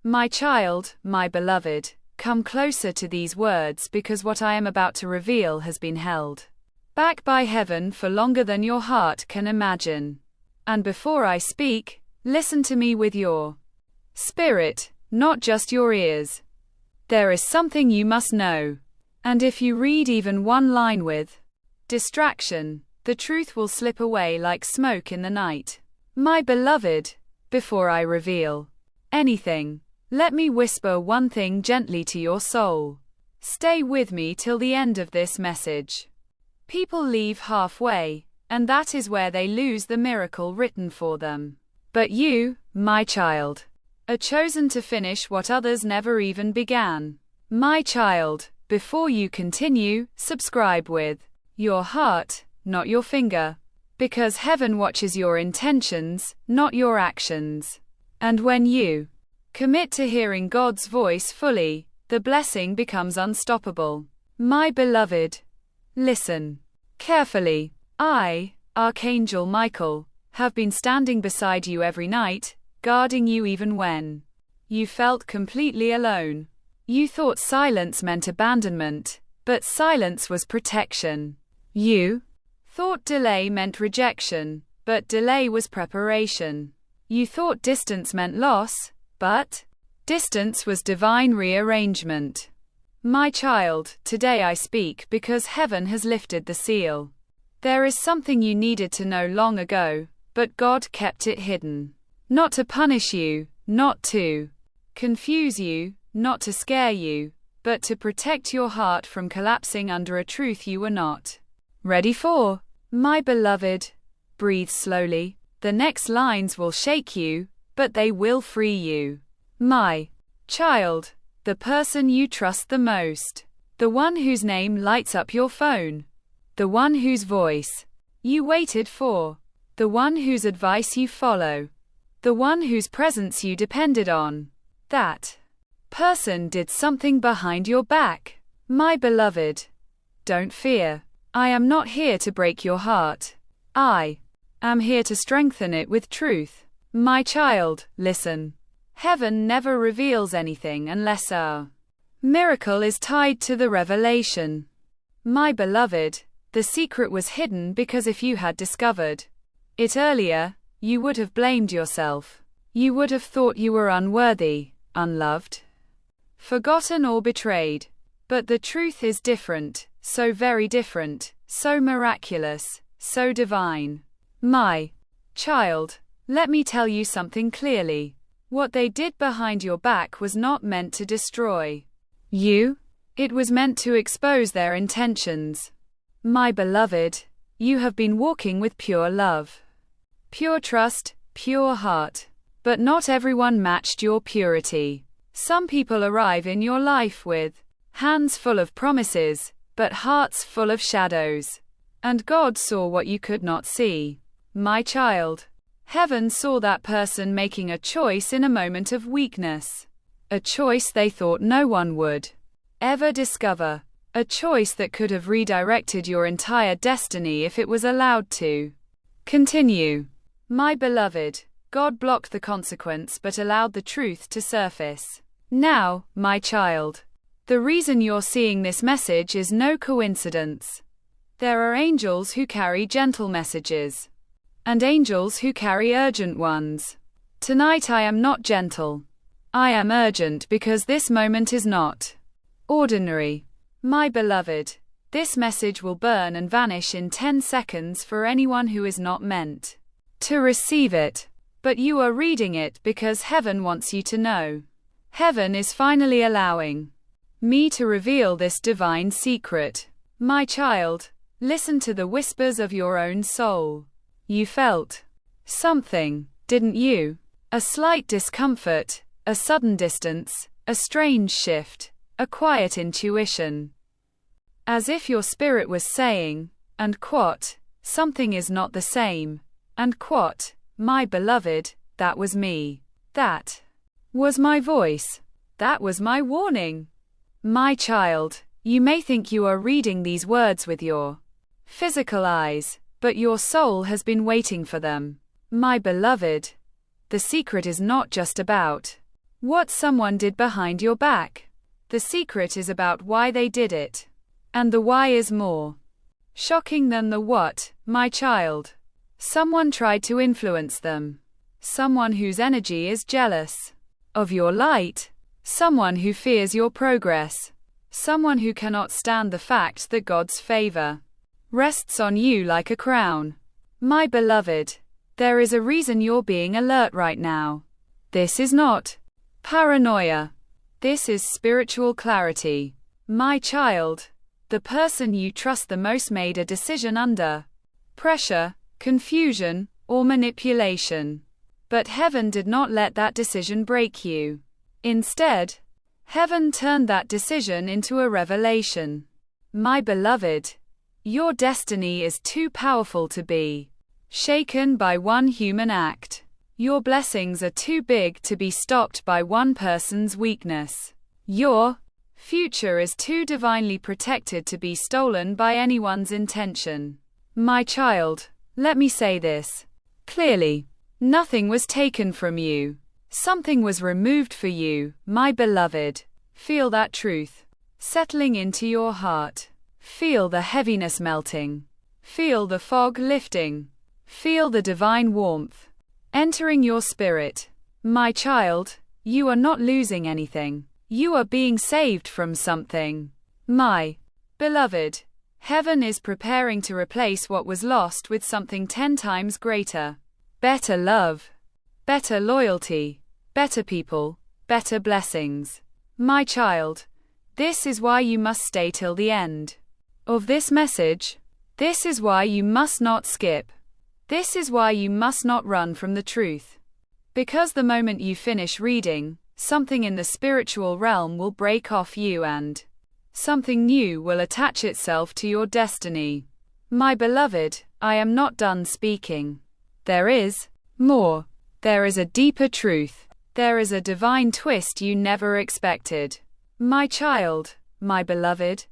My child, my beloved, come closer to these words because what I am about to reveal has been held back by heaven for longer than your heart can imagine. And before I speak, listen to me with your spirit, not just your ears. There is something you must know. And if you read even one line with distraction, the truth will slip away like smoke in the night. My beloved, before I reveal anything, let me whisper one thing gently to your soul. Stay with me till the end of this message. People leave halfway, and that is where they lose the miracle written for them. But you, my child, are chosen to finish what others never even began. My child, before you continue, subscribe with your heart, not your finger, because heaven watches your intentions, not your actions. And when you commit to hearing God's voice fully, the blessing becomes unstoppable. My beloved, listen carefully. I, Archangel Michael, have been standing beside you every night, guarding you even when you felt completely alone. You thought silence meant abandonment, but silence was protection. You thought delay meant rejection, but delay was preparation. You thought distance meant loss, but distance was divine rearrangement. My child, today I speak because heaven has lifted the seal. There is something you needed to know long ago, but God kept it hidden. Not to punish you, not to confuse you, not to scare you, but to protect your heart from collapsing under a truth you were not ready for. My beloved, breathe slowly. The next lines will shake you, but they will free you. My child, the person you trust the most, the one whose name lights up your phone, the one whose voice you waited for, the one whose advice you follow, the one whose presence you depended on. That person did something behind your back. My beloved, don't fear. I am not here to break your heart. I am here to strengthen it with truth. My child, listen. Heaven never reveals anything unless a miracle is tied to the revelation. My beloved, the secret was hidden because if you had discovered it earlier, you would have blamed yourself. You would have thought you were unworthy, unloved, forgotten or betrayed. But the truth is different, so very different, so miraculous, so divine. My child, let me tell you something clearly. What they did behind your back was not meant to destroy you. It was meant to expose their intentions. My beloved, you have been walking with pure love, pure trust, pure heart. But not everyone matched your purity. Some people arrive in your life with hands full of promises, but hearts full of shadows. And God saw what you could not see. My child, heaven saw that person making a choice in a moment of weakness. A choice they thought no one would ever discover. A choice that could have redirected your entire destiny if it was allowed to continue. My beloved, God blocked the consequence but allowed the truth to surface. Now, my child, the reason you're seeing this message is no coincidence. There are angels who carry gentle messages, and angels who carry urgent ones. Tonight I am not gentle. I am urgent because this moment is not ordinary. My beloved, this message will burn and vanish in 10 seconds for anyone who is not meant to receive it. But you are reading it because heaven wants you to know. Heaven is finally allowing me to reveal this divine secret. My child, listen to the whispers of your own soul. You felt something, didn't you? A slight discomfort, a sudden distance, a strange shift, a quiet intuition. As if your spirit was saying, and quote, something is not the same, and quote, my beloved, that was me. That was my voice. That was my warning. My child, you may think you are reading these words with your physical eyes, but your soul has been waiting for them. My beloved, the secret is not just about what someone did behind your back. The secret is about why they did it. And the why is more shocking than the what, my child. Someone tried to influence them. Someone whose energy is jealous of your light. Someone who fears your progress. Someone who cannot stand the fact that God's favor rests on you like a crown. My beloved, there is a reason you're being alert right now. This is not paranoia. This is spiritual clarity. My child, the person you trust the most made a decision under pressure, confusion, or manipulation. But heaven did not let that decision break you. Instead, heaven turned that decision into a revelation. My beloved, your destiny is too powerful to be shaken by one human act. Your blessings are too big to be stopped by one person's weakness. Your future is too divinely protected to be stolen by anyone's intention. My child, let me say this clearly. Nothing was taken from you. Something was removed for you, my beloved. Feel that truth settling into your heart. Feel the heaviness melting. Feel the fog lifting. Feel the divine warmth entering your spirit. My child, you are not losing anything. You are being saved from something. My beloved, heaven is preparing to replace what was lost with something 10 times greater. Better love, better loyalty, better people, better blessings. My child, this is why you must stay till the end of this message. This is why you must not skip. This is why you must not run from the truth. Because the moment you finish reading, something in the spiritual realm will break off you and something new will attach itself to your destiny. My beloved, I am not done speaking. There is more. There is a deeper truth. There is a divine twist you never expected. My child, my beloved,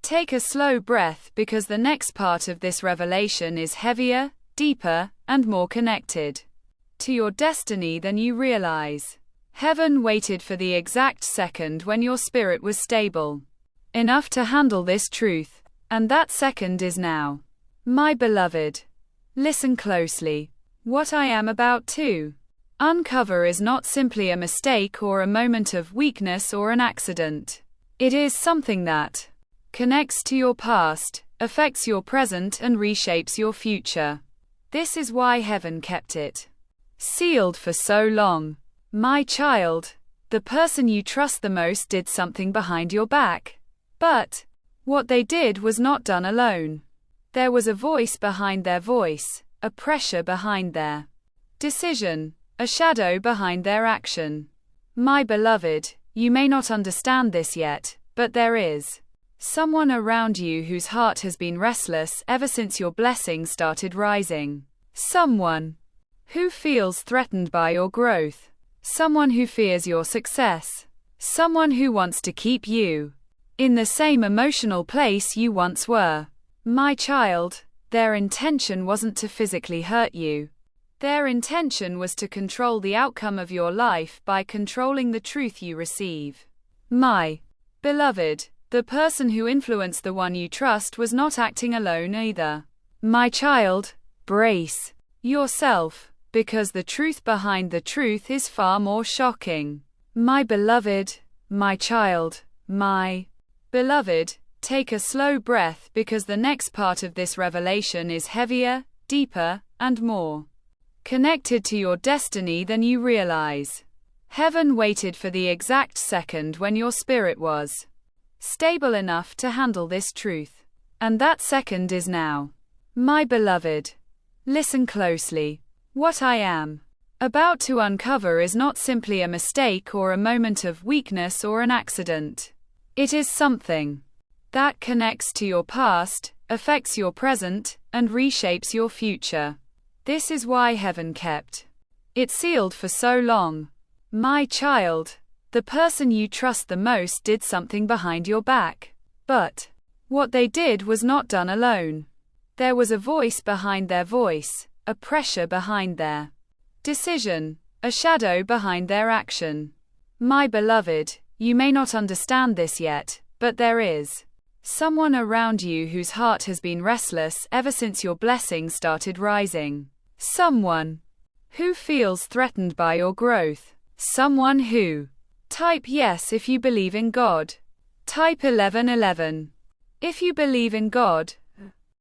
take a slow breath because the next part of this revelation is heavier, deeper, and more connected to your destiny than you realize. Heaven waited for the exact second when your spirit was stable enough to handle this truth, and that second is now. My beloved, listen closely. What I am about to uncover is not simply a mistake or a moment of weakness or an accident. It is something that connects to your past, affects your present, and reshapes your future. This is why heaven kept it sealed for so long. My child, the person you trust the most did something behind your back. But what they did was not done alone. There was a voice behind their voice, a pressure behind their decision, a shadow behind their action. My beloved, you may not understand this yet, but there is someone around you whose heart has been restless ever since your blessing started rising. Someone who feels threatened by your growth. Someone who fears your success. Someone who wants to keep you in the same emotional place you once were. My child, their intention wasn't to physically hurt you. Their intention was to control the outcome of your life by controlling the truth you receive. My beloved, the person who influenced the one you trust was not acting alone either. My child, brace yourself, because the truth behind the truth is far more shocking. My beloved, my child, my beloved, take a slow breath because the next part of this revelation is heavier, deeper, and more connected to your destiny than you realize. Heaven waited for the exact second when your spirit was stable enough to handle this truth. And that second is now. My beloved, listen closely. What I am about to uncover is not simply a mistake or a moment of weakness or an accident. It is something that connects to your past, affects your present, and reshapes your future. This is why heaven kept it sealed for so long. My child, the person you trust the most did something behind your back. But what they did was not done alone. There was a voice behind their voice, a pressure behind their decision, a shadow behind their action. My beloved, you may not understand this yet, but there is someone around you whose heart has been restless ever since your blessings started rising. Someone who feels threatened by your growth. Someone who. Type yes if you believe in God. Type 1111. If you believe in God,